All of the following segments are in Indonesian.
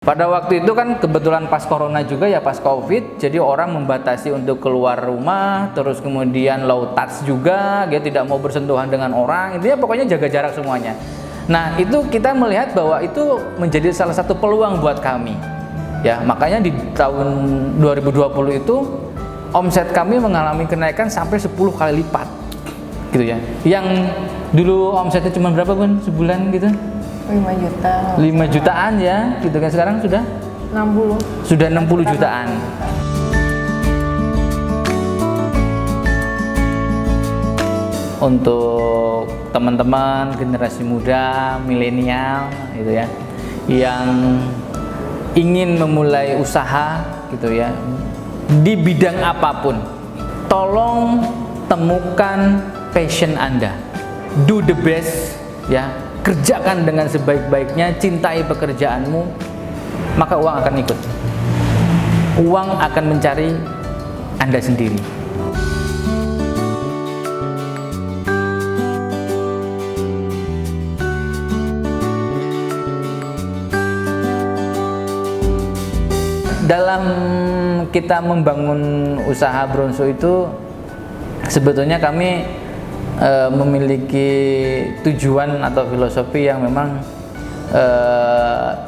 Pada waktu itu kan kebetulan pas corona juga ya, pas covid, jadi orang membatasi untuk keluar rumah, terus kemudian low touch juga, dia tidak mau bersentuhan dengan orang, intinya pokoknya jaga jarak semuanya. Nah itu kita melihat bahwa itu menjadi salah satu peluang buat kami ya, makanya di tahun 2020 itu omset kami mengalami kenaikan sampai 10 kali lipat gitu ya. Yang dulu omsetnya cuma berapa Bun sebulan gitu? 5 juta. 5 jutaan ya, gitu kan, sekarang sudah 60. Sudah 60 jutaan. Untuk teman-teman generasi muda, milenial gitu ya, yang ingin memulai usaha gitu ya, di bidang apapun, tolong temukan passion Anda. Do the best ya. Kerjakan dengan sebaik-baiknya, cintai pekerjaanmu, maka uang akan ikut. Uang akan mencari Anda sendiri. Dalam kita membangun usaha Bronso itu, sebetulnya kami memiliki tujuan atau filosofi yang memang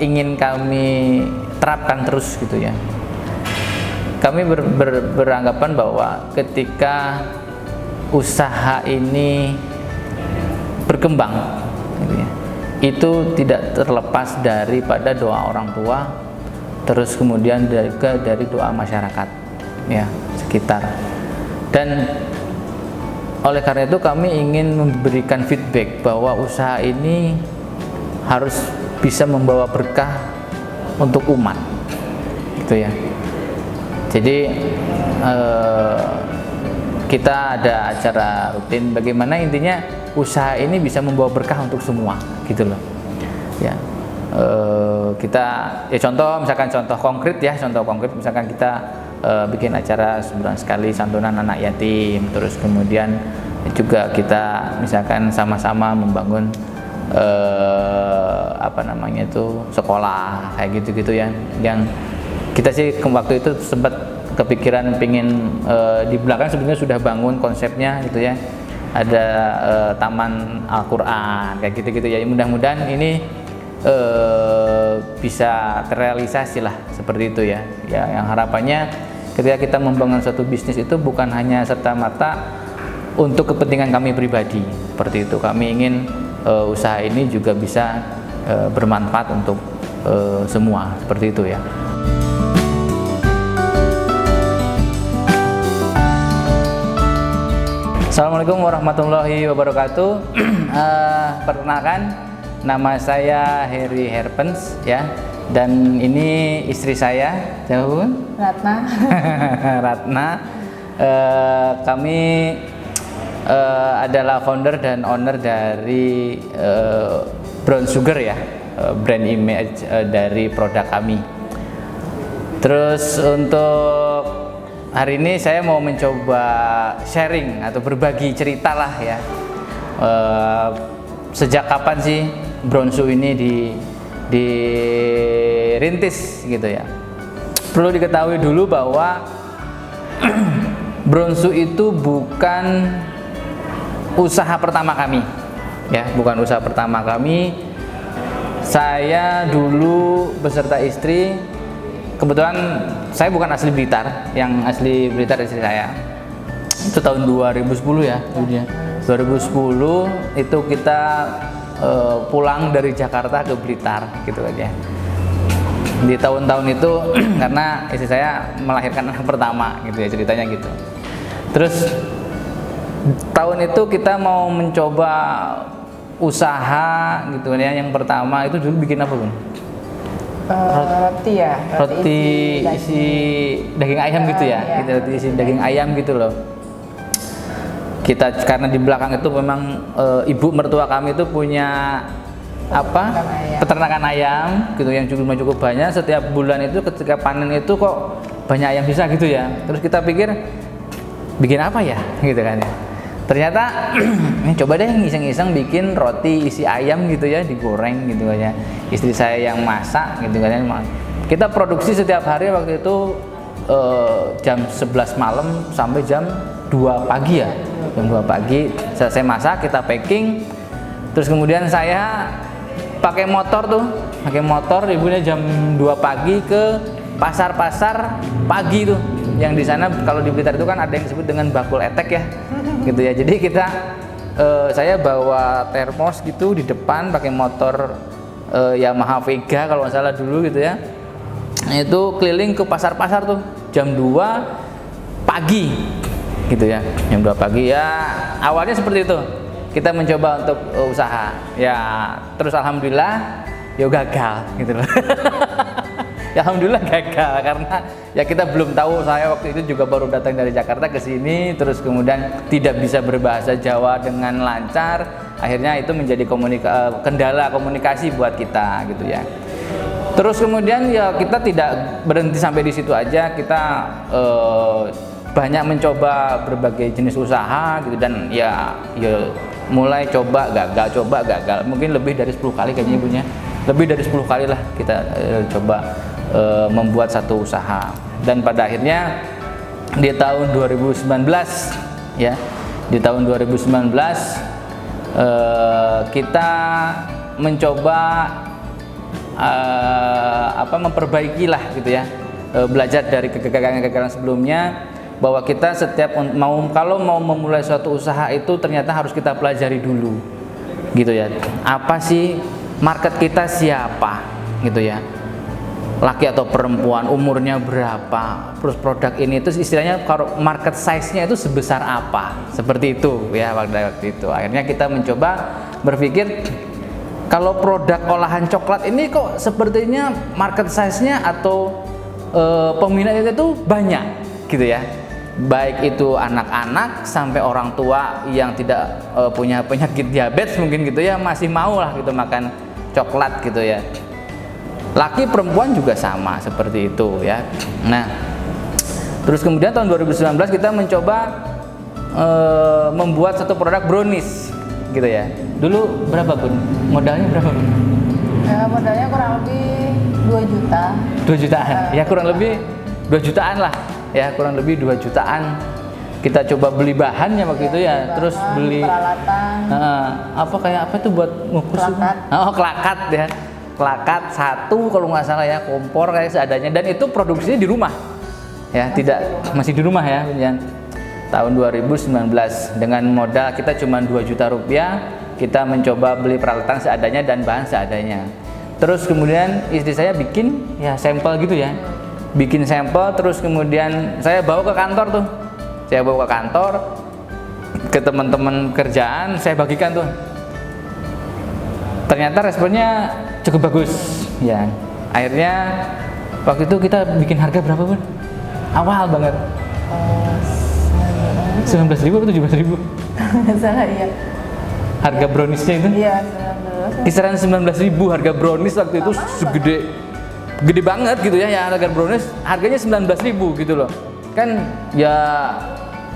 ingin kami terapkan terus gitu ya. Kami beranggapan bahwa ketika usaha ini berkembang gitu ya, itu tidak terlepas daripada doa orang tua, terus kemudian juga dari doa masyarakat ya sekitar. Dan oleh karena itu kami ingin memberikan feedback bahwa usaha ini harus bisa membawa berkah untuk umat gitu ya. Jadi kita ada acara rutin bagaimana intinya usaha ini bisa membawa berkah untuk semua gitu loh ya. Kita ya contoh konkret misalkan kita bikin acara sebulan sekali santunan anak yatim, terus kemudian juga kita misalkan sama-sama membangun sekolah kayak gitu-gitu ya, yang kita sih waktu itu sempat kepikiran pingin di belakang sebenarnya sudah bangun konsepnya gitu ya, ada taman Al-Quran kayak gitu-gitu ya. Mudah-mudahan ini bisa terrealisasi lah seperti itu ya. Yang harapannya ketika kita membangun suatu bisnis itu bukan hanya serta-merta untuk kepentingan kami pribadi seperti itu. Kami ingin usaha ini juga bisa bermanfaat untuk semua seperti itu ya. Assalamualaikum warahmatullahi wabarakatuh. Perkenalkan, nama saya Heri Herpens ya, dan ini istri saya, Ratna. Ratna. Kami adalah founder dan owner dari Brown Sugar ya, brand image dari produk kami. Terus untuk hari ini saya mau mencoba sharing atau berbagi cerita lah ya. Sejak kapan sih Bronso ini dirintis gitu ya. Perlu diketahui dulu bahwa Bronso itu bukan usaha pertama kami ya, bukan usaha pertama kami. Saya dulu beserta istri, kebetulan saya bukan asli Blitar, yang asli Blitar istri saya. Itu tahun 2010 ya, 2010 itu kita pulang dari Jakarta ke Blitar gitu aja. Di tahun-tahun itu karena istri saya melahirkan anak pertama gitu ya, ceritanya gitu. Terus tahun itu kita mau mencoba usaha gitu ya. Yang pertama itu dulu bikin apa Bun? Roti ya. Roti isi daging ayam gitu ya. Iya. Gitu, roti isi daging ayam gitu loh. Kita karena di belakang itu memang ibu mertua kami itu punya peternakan ayam gitu yang cukup banyak. Setiap bulan itu ketika panen itu kok banyak ayam sisa gitu ya. Terus kita pikir bikin apa ya gitu kan ya. Ternyata coba deh iseng-iseng bikin roti isi ayam gitu ya, digoreng gitu kan ya. Istri saya yang masak gitu kan ya. Kita produksi setiap hari waktu itu jam 11 malam sampai jam 2 pagi ya. Jam 2 pagi selesai masak, kita packing. Terus kemudian saya pakai motor ibunya jam 2 pagi ke pasar-pasar pagi tuh. Yang di sana kalau di Blitar itu kan ada yang disebut dengan bakul etek ya. Gitu ya. Jadi saya bawa termos gitu di depan pakai motor Yamaha Vega kalau nggak salah dulu gitu ya. Itu keliling ke pasar-pasar tuh jam 2 pagi gitu ya. Jam 2 pagi ya, awalnya seperti itu. Kita mencoba untuk usaha. Ya, terus alhamdulillah ya gagal gitu loh. Ya alhamdulillah gagal karena ya kita belum tahu, saya waktu itu juga baru datang dari Jakarta ke sini, terus kemudian tidak bisa berbahasa Jawa dengan lancar. Akhirnya itu menjadi kendala komunikasi buat kita gitu ya. Terus kemudian ya kita tidak berhenti sampai di situ aja, kita banyak mencoba berbagai jenis usaha gitu, dan ya mulai coba gagal, mungkin lebih dari 10 kali kayaknya ibunya, lebih dari 10 kali lah kita coba membuat satu usaha. Dan pada akhirnya di tahun 2019 ya, di tahun 2019 kita mencoba memperbaiki lah gitu ya, belajar dari kegagalan-kegagalan sebelumnya, bahwa kita kalau mau memulai suatu usaha itu ternyata harus kita pelajari dulu gitu ya. Apa sih market kita, siapa gitu ya, laki atau perempuan, umurnya berapa, terus produk ini itu istilahnya kalau market size-nya itu sebesar apa, seperti itu ya waktu itu. Akhirnya kita mencoba berpikir, kalau produk olahan coklat ini kok sepertinya market size-nya atau peminatnya itu banyak gitu ya. Baik itu anak-anak sampai orang tua yang tidak punya penyakit diabetes mungkin gitu ya, masih mau lah gitu makan coklat gitu ya. Laki perempuan juga sama seperti itu ya. Nah, terus kemudian tahun 2019 kita mencoba membuat satu produk brownies gitu ya. Dulu berapa Bun? Modalnya berapa Bun? Modalnya kurang lebih 2 juta. 2 jutaan? Ya kurang lebih 2 jutaan lah. Ya kurang lebih 2 jutaan. Kita coba beli bahannya waktu itu ya, terus beli peralatan. Apa itu buat ngukus? Kelakat. Oh, kelakat ya. Kelakat 1 kalau nggak salah ya, kompor kayak seadanya, dan itu produksinya di rumah. Ya, masih di rumah ya, Bun. Tahun 2019 dengan modal kita cuma 2 juta rupiah, kita mencoba beli peralatan seadanya dan bahan seadanya. Terus kemudian istri saya bikin ya sampel gitu ya. Bikin sampel, terus kemudian saya bawa ke kantor tuh. Saya bawa ke kantor, ke teman-teman kerjaan, saya bagikan tuh. Ternyata responnya cukup bagus ya. Akhirnya waktu itu kita bikin harga berapa Bun? Awal banget. 19.000 atau 17.000? Salah iya. Harga browniesnya itu? Iya, 19. Kisaran 19.000 harga brownies waktu itu, gede banget gitu ya, harga brownies harganya 19.000 gitu loh. Kan ya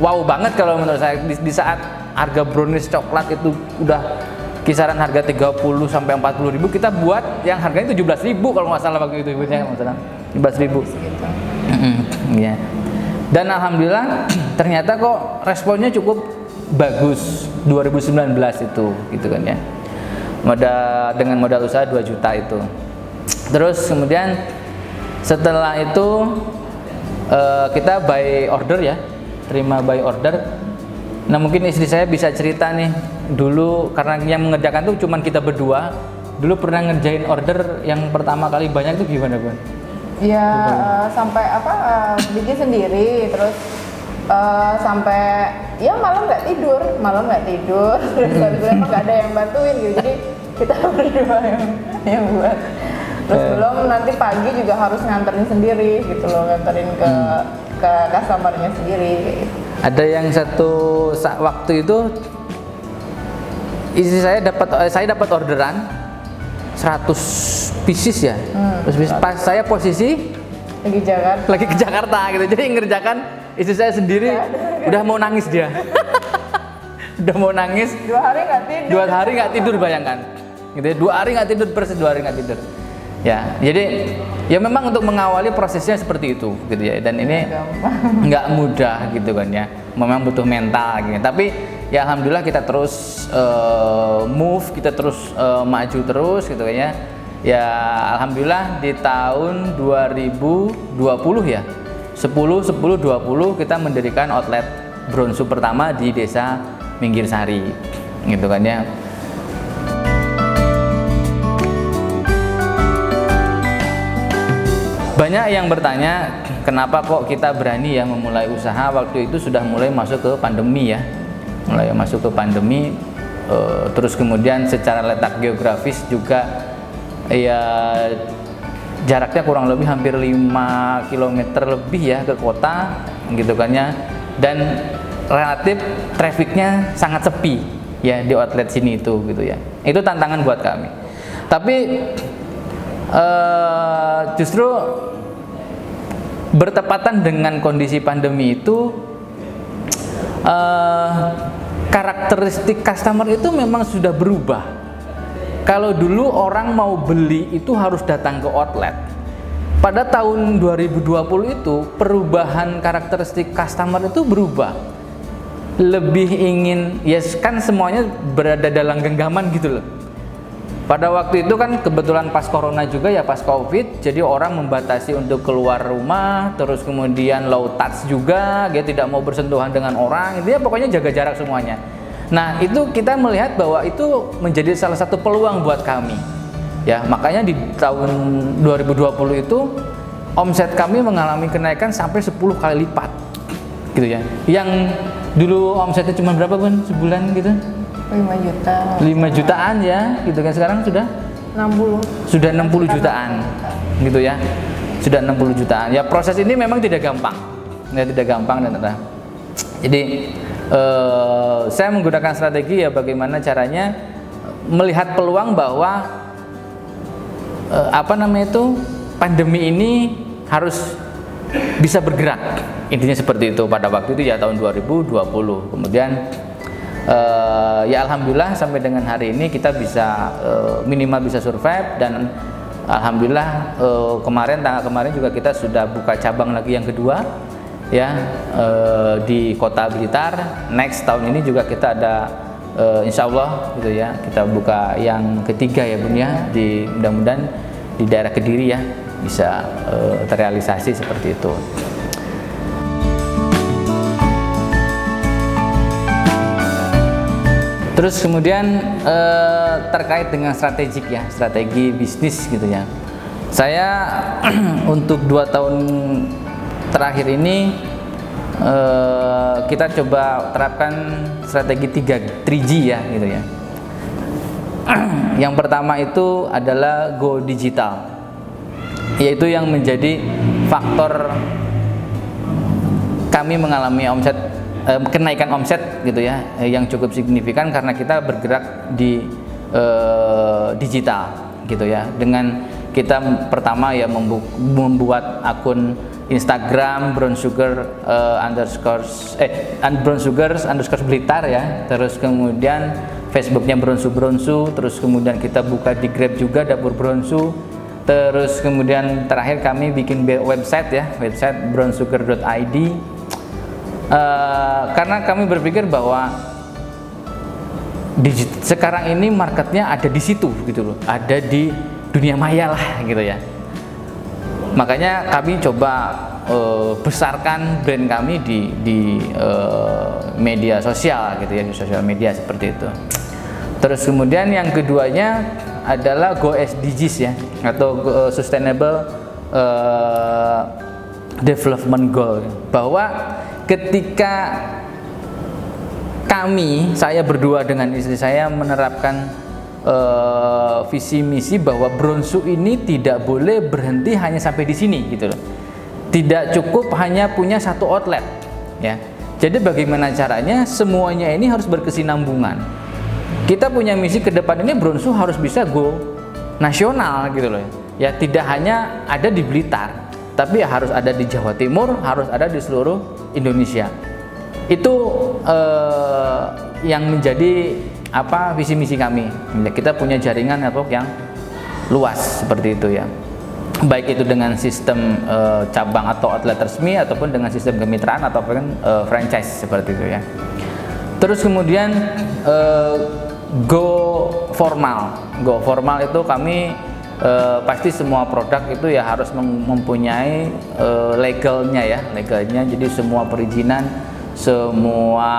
wow banget kalau menurut saya di saat harga brownies coklat itu udah kisaran harga 30 sampai 40.000, kita buat yang harganya 17.000 kalau nggak salah waktu itu ibunya, nggak salah 17.000. Ya. Dan alhamdulillah ternyata kok responnya cukup bagus 2019 itu gitu kan ya. Dengan modal usaha 2 juta itu. Terus kemudian setelah itu kita by order ya, terima by order. Nah mungkin istri saya bisa cerita nih, dulu karena yang mengerjakan tuh cuman kita berdua. Dulu pernah ngerjain order yang pertama kali banyak tuh gimana Bun? Ya sampai bikin sendiri, terus sampai ya malam nggak tidur, terus emang nggak ada yang bantuin gitu, jadi kita berdua yang buat. Terus belum nanti pagi juga harus nganterin sendiri gitu loh, nganterin ke customer-nya sendiri gitu. Ada yang satu waktu itu istri saya dapat orderan 100 pieces ya. Terus pas saya posisi lagi ke Jakarta gitu. Jadi ngerjakan istri saya sendiri udah mau nangis dia. Udah mau nangis. 2 hari nggak tidur. 2 hari nggak tidur, bayangkan. Gitu ya, 2 hari nggak tidur, persis 2 hari nggak tidur. Ya, jadi ya memang untuk mengawali prosesnya seperti itu gitu ya. Dan ini nggak mudah gitu kan ya. Memang butuh mental gitu. Tapi ya alhamdulillah kita terus move, kita terus maju terus gitu kan ya. Ya alhamdulillah di tahun 2020 ya. 10-10-20 kita mendirikan outlet Bronsu pertama di Desa Minggirsari gitu kan ya. Banyak yang bertanya kenapa kok kita berani ya memulai usaha waktu itu sudah mulai masuk ke pandemi ya. Mulai masuk ke pandemi, terus kemudian secara letak geografis juga ya jaraknya kurang lebih hampir 5 km lebih ya ke kota gitu kan ya. Dan relatif trafficnya sangat sepi ya di outlet sini itu gitu ya. Itu tantangan buat kami. Tapi justru bertepatan dengan kondisi pandemi itu karakteristik customer itu memang sudah berubah. Kalau dulu orang mau beli itu harus datang ke outlet. Pada tahun 2020 itu perubahan karakteristik customer itu berubah. Lebih ingin, ya kan semuanya berada dalam genggaman gitu loh. Pada waktu itu kan kebetulan pas corona juga ya, pas covid, jadi orang membatasi untuk keluar rumah, terus kemudian low touch juga, dia tidak mau bersentuhan dengan orang, intinya pokoknya jaga jarak semuanya. Nah itu kita melihat bahwa itu menjadi salah satu peluang buat kami ya, makanya di tahun 2020 itu omset kami mengalami kenaikan sampai 10 kali lipat gitu ya. Yang dulu omsetnya cuma berapa pun sebulan gitu? 5 juta. 5 jutaan ya, gitu kan. Sekarang sudah 60. Sudah 60 jutaan. Gitu ya. Sudah 60 jutaan. Ya proses ini memang tidak gampang. Ya tidak gampang dan jadi saya menggunakan strategi ya bagaimana caranya melihat peluang bahwa pandemi ini harus bisa bergerak. Intinya seperti itu pada waktu itu ya tahun 2020. Kemudian ya alhamdulillah sampai dengan hari ini kita bisa minimal bisa survive, dan alhamdulillah tanggal kemarin juga kita sudah buka cabang lagi yang kedua ya di Kota Blitar. Next tahun ini juga kita ada insya Allah gitu ya, kita buka yang ketiga ya Bun ya, mudah-mudahan di daerah Kediri ya bisa terrealisasi seperti itu. Terus kemudian terkait dengan strategi bisnis gitu ya. Saya untuk 2 tahun terakhir ini kita coba terapkan strategi 3G ya gitu ya. Yang pertama itu adalah go digital, yaitu yang menjadi faktor kami mengalami kenaikan omset gitu ya yang cukup signifikan karena kita bergerak di digital gitu ya, dengan kita pertama ya membuat akun Instagram _Blitar ya, terus kemudian Facebooknya Bronsu, terus kemudian kita buka di Grab juga dapur Bronsu, terus kemudian terakhir kami bikin website bronsugar.id. Karena kami berpikir bahwa sekarang ini marketnya ada di situ gitu loh, ada di dunia maya lah gitu ya. Makanya kami coba besarkan brand kami di media sosial gitu ya, di sosial media seperti itu. Terus kemudian yang keduanya adalah Go SDGs ya, atau Sustainable Development Goal, bahwa ketika saya berdua dengan istri saya menerapkan visi misi bahwa Bronsu ini tidak boleh berhenti hanya sampai di sini gitu loh. Tidak cukup hanya punya satu outlet ya. Jadi bagaimana caranya semuanya ini harus berkesinambungan. Kita punya misi ke depan ini Bronsu harus bisa go nasional gitu loh. Ya tidak hanya ada di Blitar, tapi harus ada di Jawa Timur, harus ada di seluruh Indonesia. Itu yang menjadi visi misi kami. Kita punya jaringan network yang luas seperti itu ya, baik itu dengan sistem cabang atau outlet resmi ataupun dengan sistem kemitraan ataupun franchise seperti itu ya. Terus kemudian go formal itu kami pasti semua produk itu ya harus mempunyai legalnya, jadi semua perizinan, semua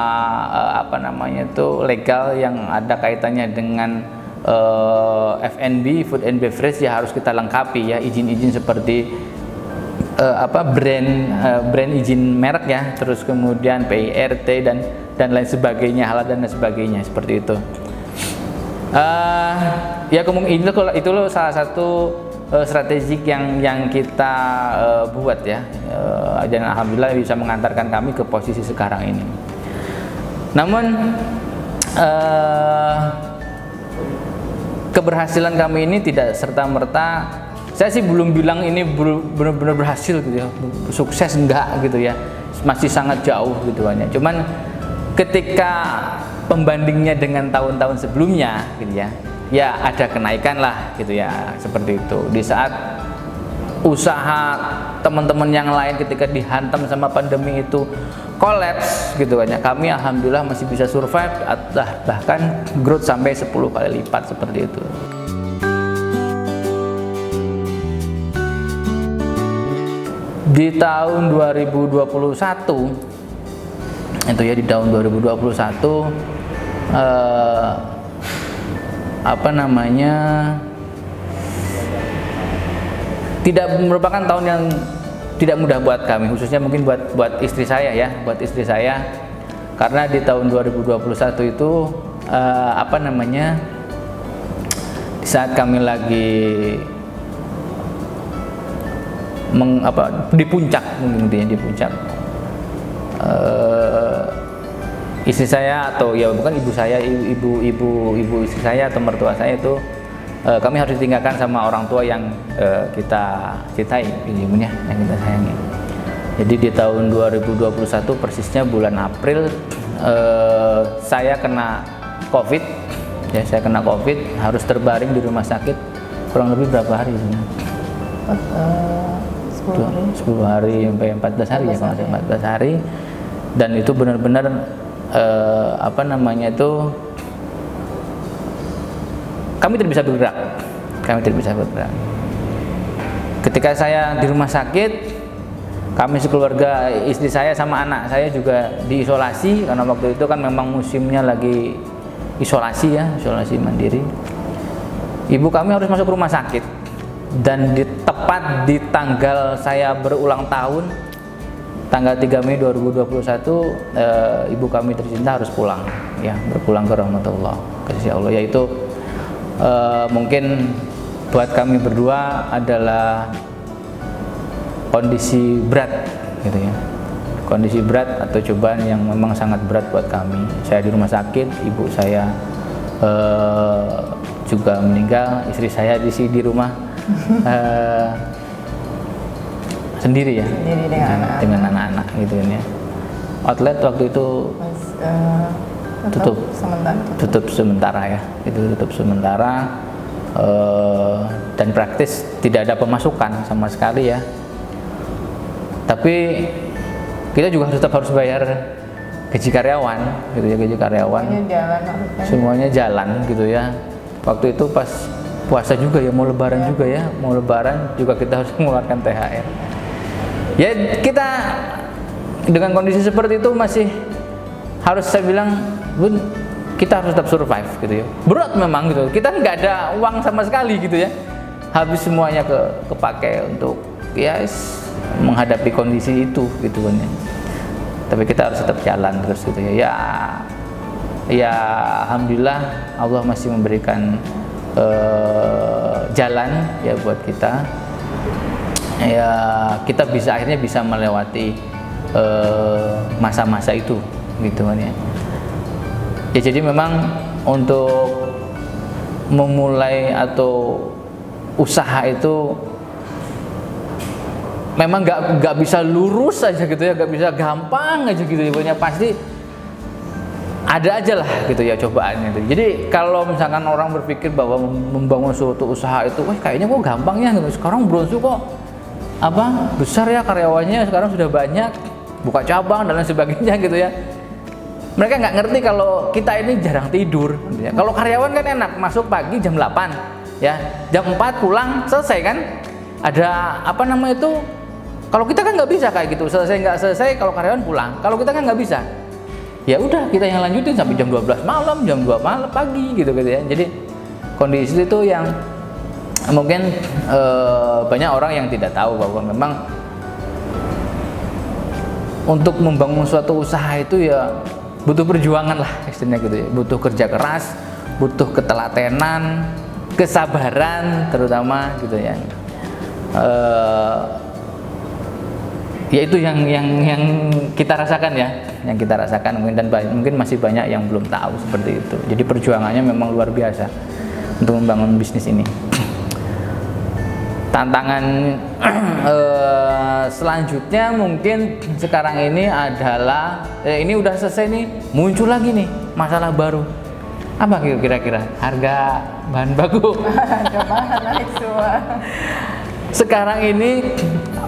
legal yang ada kaitannya dengan F&B, food and beverage ya harus kita lengkapi ya, izin-izin seperti brand izin merek ya, terus kemudian PIRT dan lain sebagainya, halal dan lain sebagainya seperti itu. Ya kemungkinan itu loh salah satu strategik yang kita buat ya, dan alhamdulillah bisa mengantarkan kami ke posisi sekarang ini. Namun keberhasilan kami ini tidak serta-merta, saya sih belum bilang ini benar-benar berhasil gitu ya, sukses enggak gitu ya, masih sangat jauh gitu banyak. Cuman ketika pembandingnya dengan tahun-tahun sebelumnya gitu ya ada kenaikan lah gitu ya, seperti itu. Di saat usaha teman-teman yang lain ketika dihantam sama pandemi itu kolaps gitu kan ya, kami alhamdulillah masih bisa survive, bahkan growth sampai 10 kali lipat seperti itu. Di tahun 2021 itu ya, di tahun 2021 tidak merupakan tahun yang tidak mudah buat kami, khususnya mungkin buat istri saya ya, karena di tahun 2021 itu di saat kami lagi di puncak, istri saya atau ya bukan ibu saya, ibu istri saya atau mertua saya itu kami harus ditinggalkan sama orang tua yang kita cintai, yang kita sayangi. Jadi di tahun 2021 persisnya bulan April saya kena COVID ya, harus terbaring di rumah sakit kurang lebih berapa hari ini? 10 hari sampai 14 hari ya, 14 hari, dan itu benar-benar kami tidak bisa bergerak. Ketika saya di rumah sakit, kami sekeluarga, istri saya sama anak saya juga diisolasi, karena waktu itu kan memang musimnya lagi isolasi mandiri. Ibu kami harus masuk rumah sakit, dan tepat di tanggal saya berulang tahun, tanggal 3 Mei 2021, ibu kami tercinta harus pulang ya, berpulang ke rahmatullah, kasih Allah, yaitu mungkin buat kami berdua adalah kondisi berat gitu ya, kondisi berat atau cobaan yang memang sangat berat buat kami. Saya di rumah sakit, ibu saya juga meninggal, istri saya di rumah sendiri ya, dengan anak-anak gitu kan ya. Outlet waktu itu tutup sementara ya, dan praktis tidak ada pemasukan sama sekali ya. Tapi kita juga tetap harus bayar gaji karyawan gitu ya, semuanya jalan gitu ya. Waktu itu pas puasa juga ya, mau lebaran juga kita harus mengeluarkan THR. Ya kita dengan kondisi seperti itu masih harus, saya bilang, Bun, kita harus tetap survive gitu ya. Berat memang gitu, kita nggak ada uang sama sekali gitu ya, habis semuanya kepake untuk menghadapi kondisi itu gitu kan ya. Tapi kita harus tetap jalan terus gitu ya. Ya alhamdulillah Allah masih memberikan jalan ya buat kita. Ya kita akhirnya bisa melewati masa-masa itu gitu kan ya. Ya jadi memang untuk memulai atau usaha itu memang nggak bisa lurus aja gitu ya, nggak bisa gampang aja gitu ya, pasti ada aja lah gitu ya cobaannya itu. Jadi kalau misalkan orang berpikir bahwa membangun suatu usaha itu, wah kayaknya kok gampang ya gitu. Sekarang Bronsu kok besar ya karyawannya, sekarang sudah banyak, buka cabang dan lain sebagainya gitu ya. Mereka nggak ngerti kalau kita ini jarang tidur gitu ya. Kalau karyawan kan enak, masuk pagi jam 8 ya, jam 4 pulang selesai kan. Ada kalau kita kan nggak bisa kayak gitu, selesai nggak selesai kalau karyawan pulang. Kalau kita kan nggak bisa, ya udah kita yang lanjutin sampai jam 12 malam, jam 2 malam pagi gitu ya. Jadi kondisi itu yang mungkin banyak orang yang tidak tahu bahwa memang untuk membangun suatu usaha itu ya butuh perjuangan lah istilahnya gitu ya, butuh kerja keras, butuh ketelatenan, kesabaran terutama gitu ya. Ya itu yang kita rasakan ya, yang kita rasakan mungkin masih banyak yang belum tahu seperti itu. Jadi perjuangannya memang luar biasa untuk membangun bisnis ini. Tantangan selanjutnya mungkin sekarang ini adalah ini udah selesai nih, muncul lagi nih masalah baru. Apa kira-kira? Harga bahan baku. Harga bahan naik semua. Sekarang ini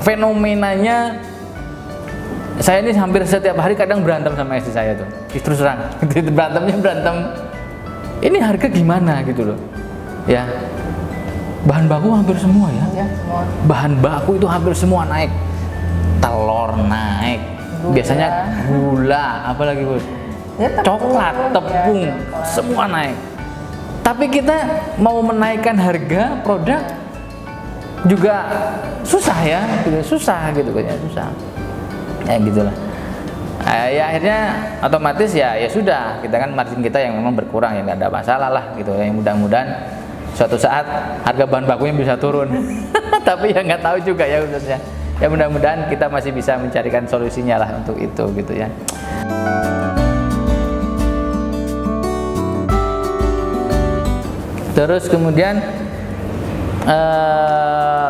fenomenanya, saya ini hampir setiap hari kadang berantem sama istri saya tuh, terus terang berantem ini harga gimana gitu loh ya. Bahan baku hampir semua ya, semua. Bahan baku itu hampir semua naik, telur naik, biasanya gula, apalagi Bu, coklat, tepung, semua naik. Tapi kita mau menaikkan harga produk juga susah ya, susah gitu kan ya, susah. Ya gitulah. Ya akhirnya otomatis ya sudah, kita kan margin kita yang memang berkurang ya, nggak ada masalah lah gitu. Yang mudah-mudahan suatu saat harga bahan bakunya bisa turun. Tapi ya nggak tahu juga ya khususnya. Ya mudah-mudahan kita masih bisa mencarikan solusinya lah untuk itu gitu ya. Terus kemudian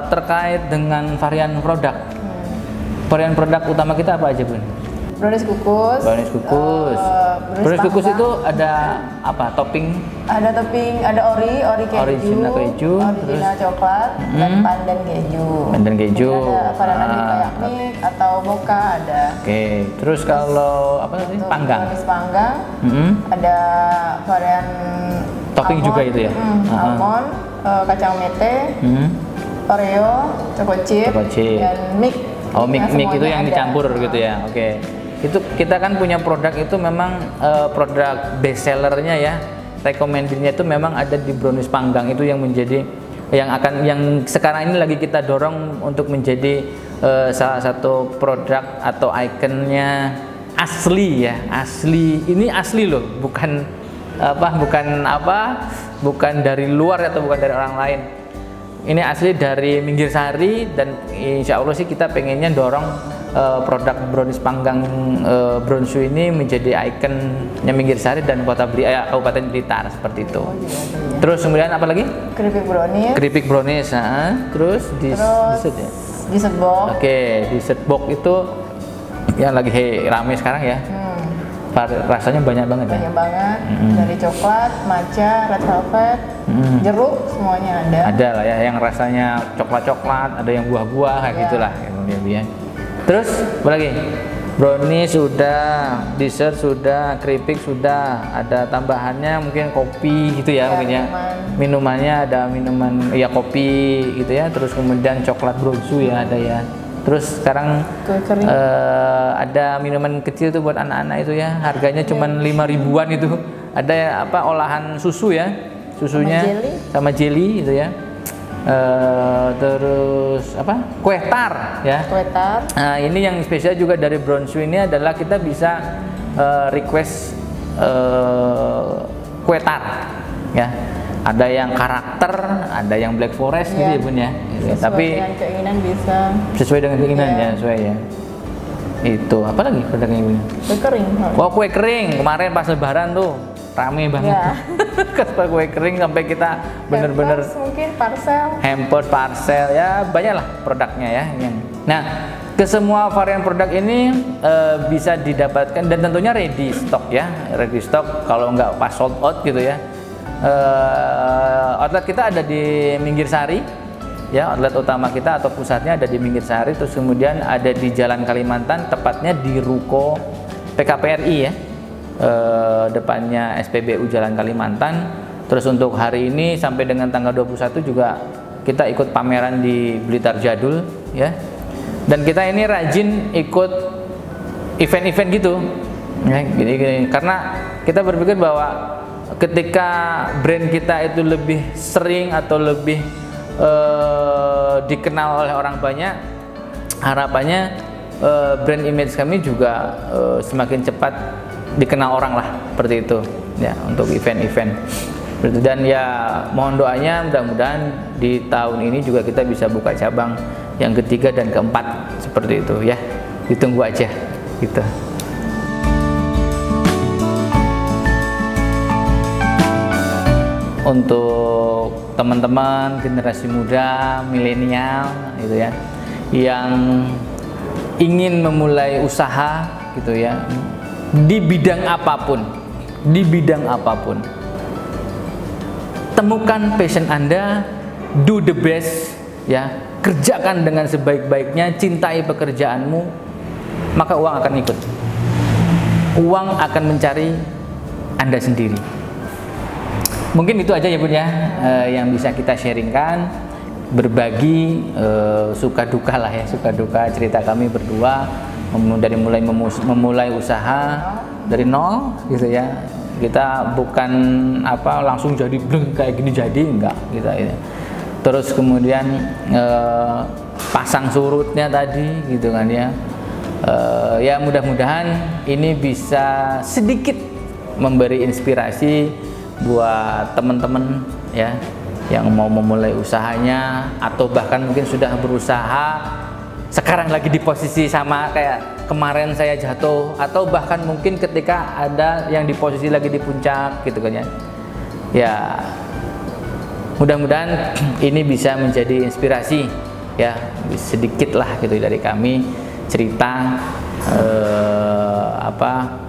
terkait dengan varian produk. Varian produk utama kita apa aja, Bun? Brownies kukus. Brownies kukus. Brownies kukus itu ada apa? Topping? Ada topping, ada ori keju, original keju, original coklat, dan pandan keju. Pandan keju. Ada varian kayak mix atau mocha ada. Oke. Terus kalau apa tadi? Panggang. Brownies panggang. Ada varian topping almond, juga itu ya. Almond, kacang mete, Oreo, choco chip, dan mix. Oh, mix itu yang dicampur gitu ya. Oke. Itu kita kan punya produk itu memang produk best sellernya ya, recommendednya itu memang ada di brownies panggang itu yang menjadi yang sekarang ini lagi kita dorong untuk menjadi salah satu produk atau ikonnya asli ya, asli. Ini asli loh, bukan dari luar atau bukan dari orang lain. Ini asli dari Minggir Sari dan insya Allah sih kita pengennya dorong produk brownies panggang Bronsu ini menjadi ikonnya Minggir Sari dan Kabupaten Blitar seperti itu. Terus kemudian apa lagi? Keripik brownies. Terus dessert ya? Dessert box. Oke, dessert box itu yang lagi rame sekarang ya. Rasanya banyak banget ya? Banyak banget, dari coklat, matcha, red velvet, jeruk, semuanya ada. Ada lah ya, yang rasanya coklat-coklat, ada yang buah-buah kayak gitulah ya. Terus apa lagi? Brownies sudah, dessert sudah, keripik sudah, ada tambahannya mungkin kopi gitu ya, mungkin ya. Minumannya ada minuman ya kopi gitu ya, terus kemudian coklat Bronsu ya ada ya. Terus sekarang ada minuman kecil tuh buat anak-anak itu ya, harganya cuma 5 ribuan itu. Ada olahan susu ya, susunya sama jelly gitu ya. Terus kue tar ya. Kue tar. Nah, ini yang spesial juga dari Bronsu ini adalah kita bisa request kue tar ya. Ada yang karakter, ada yang Black Forest gitu ya Bun ya. Tapi dengan keinginan bisa. Sesuai dengan keinginan ya, sesuai ya. Itu apa lagi produknya Bun? Kue kering. Oh, kue kering. Kemarin pas lebaran tuh rame banget. Kasih kue kering sampai kita bener-bener mungkin parcel. Hampers, parcel ya banyak lah produknya ya. Nah, ke semua varian produk ini bisa didapatkan dan tentunya ready stock ya, ready stock kalau nggak pas sold out gitu ya. Outlet kita ada di Minggir Sari ya, outlet utama kita atau pusatnya ada di Minggir Sari, terus kemudian ada di Jalan Kalimantan, tepatnya di Ruko PKPRI ya, depannya SPBU Jalan Kalimantan. Terus untuk hari ini sampai dengan tanggal 21 juga kita ikut pameran di Blitar Jadul ya, dan kita ini rajin ikut event-event gitu ya, gini, karena kita berpikir bahwa ketika brand kita itu lebih sering atau lebih dikenal oleh orang banyak, harapannya brand image kami juga semakin cepat dikenal orang lah, seperti itu ya, untuk event-event. Dan ya mohon doanya, mudah-mudahan di tahun ini juga kita bisa buka cabang yang ketiga dan keempat, seperti itu ya, ditunggu aja gitu. Untuk teman-teman generasi muda, milenial gitu ya, yang ingin memulai usaha gitu ya, di bidang apapun, temukan passion Anda, do the best ya, kerjakan dengan sebaik-baiknya, cintai pekerjaanmu, maka uang akan ikut. Uang akan mencari Anda sendiri. Mungkin itu aja ya Bun ya, yang bisa kita sharingkan, berbagi suka duka lah ya, suka duka cerita kami berdua dari memulai usaha dari nol gitu ya. Kita bukan langsung jadi bleng kayak gini jadi, enggak kita ini. Terus kemudian pasang surutnya tadi gitu kan ya. Ya mudah-mudahan ini bisa sedikit memberi inspirasi buat teman-teman ya, yang mau memulai usahanya atau bahkan mungkin sudah berusaha sekarang lagi di posisi sama kayak kemarin saya jatuh, atau bahkan mungkin ketika ada yang di posisi lagi di puncak gitu kan ya. Ya mudah-mudahan ini bisa menjadi inspirasi ya, sedikit lah gitu dari kami cerita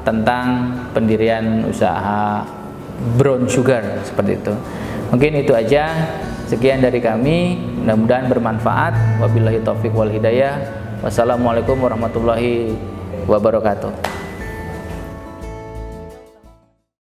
tentang pendirian usaha Brown Sugar, seperti itu. Mungkin itu aja, sekian dari kami, mudah-mudahan bermanfaat. Wabillahi taufiq wal hidayah. Wassalamualaikum warahmatullahi wabarakatuh.